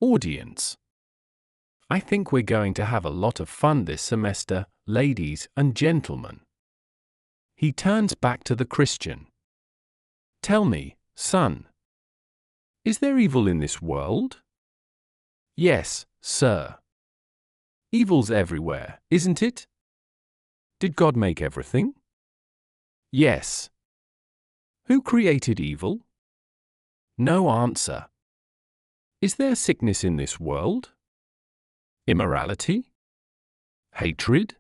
Audience. I think we're going to have a lot of fun this semester, ladies and gentlemen. He turns back to the Christian. Tell me, son. Is there evil in this world? Yes, sir. Evil's everywhere, isn't it? Did God make everything? Yes. Who created evil? No answer. Is there sickness in this world? Immorality? Hatred?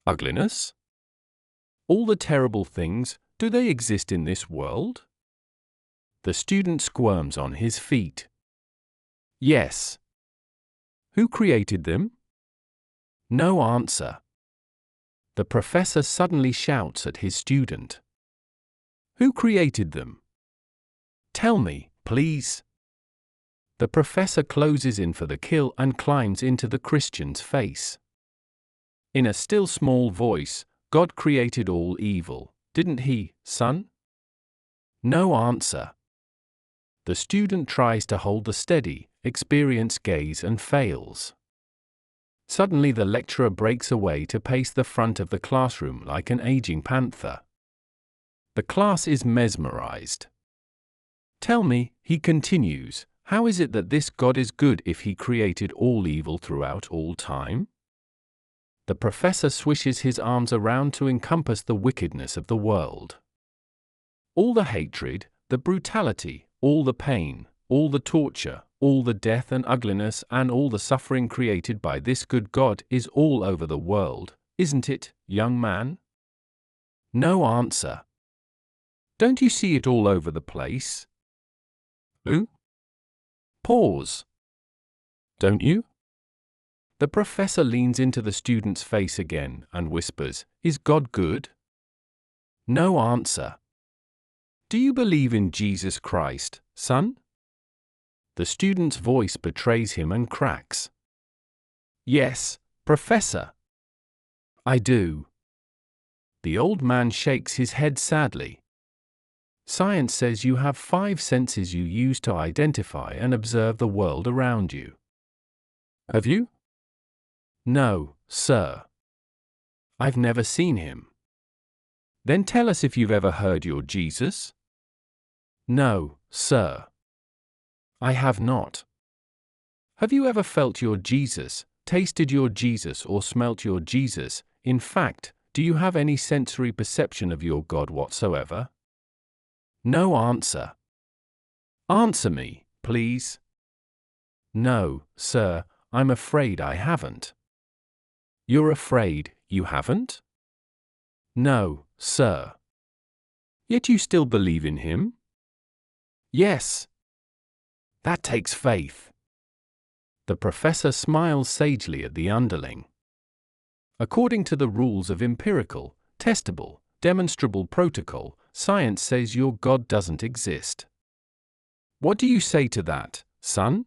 Ugliness? All the terrible things, do they exist in this world? The student squirms on his feet. Yes. Who created them? No answer. The professor suddenly shouts at his student. Who created them? Tell me, please. The professor closes in for the kill and climbs into the Christian's face. In a still small voice, God created all evil, didn't he, son? No answer. The student tries to hold the steady, experienced gaze and fails. Suddenly the lecturer breaks away to pace the front of the classroom like an aging panther. The class is mesmerized. Tell me, he continues, how is it that this God is good if he created all evil throughout all time? The professor swishes his arms around to encompass the wickedness of the world. All the hatred, the brutality, all the pain, all the torture, all the death and ugliness and all the suffering created by this good God is all over the world, isn't it, young man? No answer. Don't you see it all over the place? Who? Pause. Don't you? The professor leans into the student's face again and whispers, Is God good? No answer. Do you believe in Jesus Christ, son? The student's voice betrays him and cracks. Yes, professor. I do. The old man shakes his head sadly. Science says you have 5 senses you use to identify and observe the world around you. Have you? No, sir. I've never seen him. Then tell us if you've ever heard your Jesus? No, sir. I have not. Have you ever felt your Jesus, tasted your Jesus or smelt your Jesus? In fact, do you have any sensory perception of your God whatsoever? No answer. Answer me, please. No, sir, I'm afraid I haven't. You're afraid you haven't? No, sir. Yet you still believe in him? Yes. That takes faith. The professor smiles sagely at the underling. According to the rules of empirical, testable, demonstrable protocol, science says your God doesn't exist. What do you say to that, son?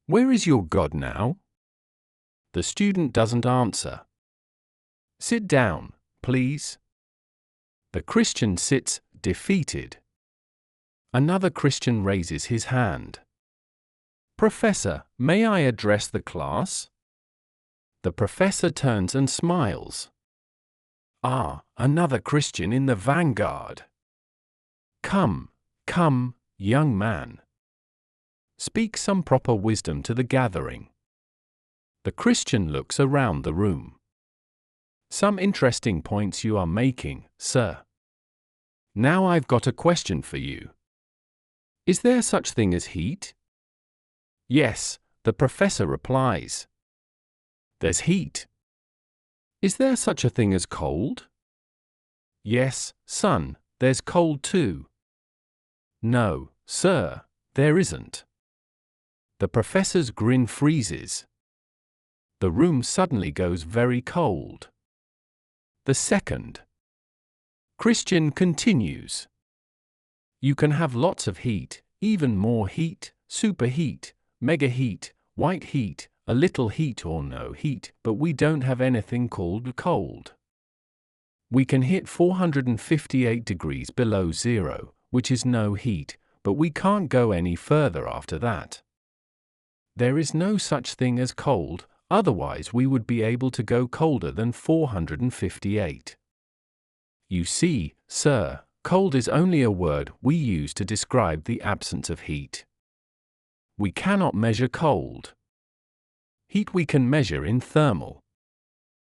Where is your God now? The student doesn't answer. Sit down, please. The Christian sits, defeated. Another Christian raises his hand. Professor, may I address the class? The professor turns and smiles. Ah, another Christian in the vanguard. Come, young man. Speak some proper wisdom to the gathering. The Christian looks around the room. Some interesting points you are making, sir. Now I've got a question for you. Is there such thing as heat? Yes, the professor replies. There's heat. Is there such a thing as cold? Yes, son, there's cold too. No, sir, there isn't. The professor's grin freezes. The room suddenly goes very cold. The second Christian continues. You can have lots of heat, even more heat, superheat, mega heat, white heat, a little heat or no heat, but we don't have anything called cold. We can hit 458 degrees below zero, which is no heat, but we can't go any further after that. There is no such thing as cold, otherwise we would be able to go colder than 458. You see, sir, cold is only a word we use to describe the absence of heat. We cannot measure cold. Heat we can measure in thermal.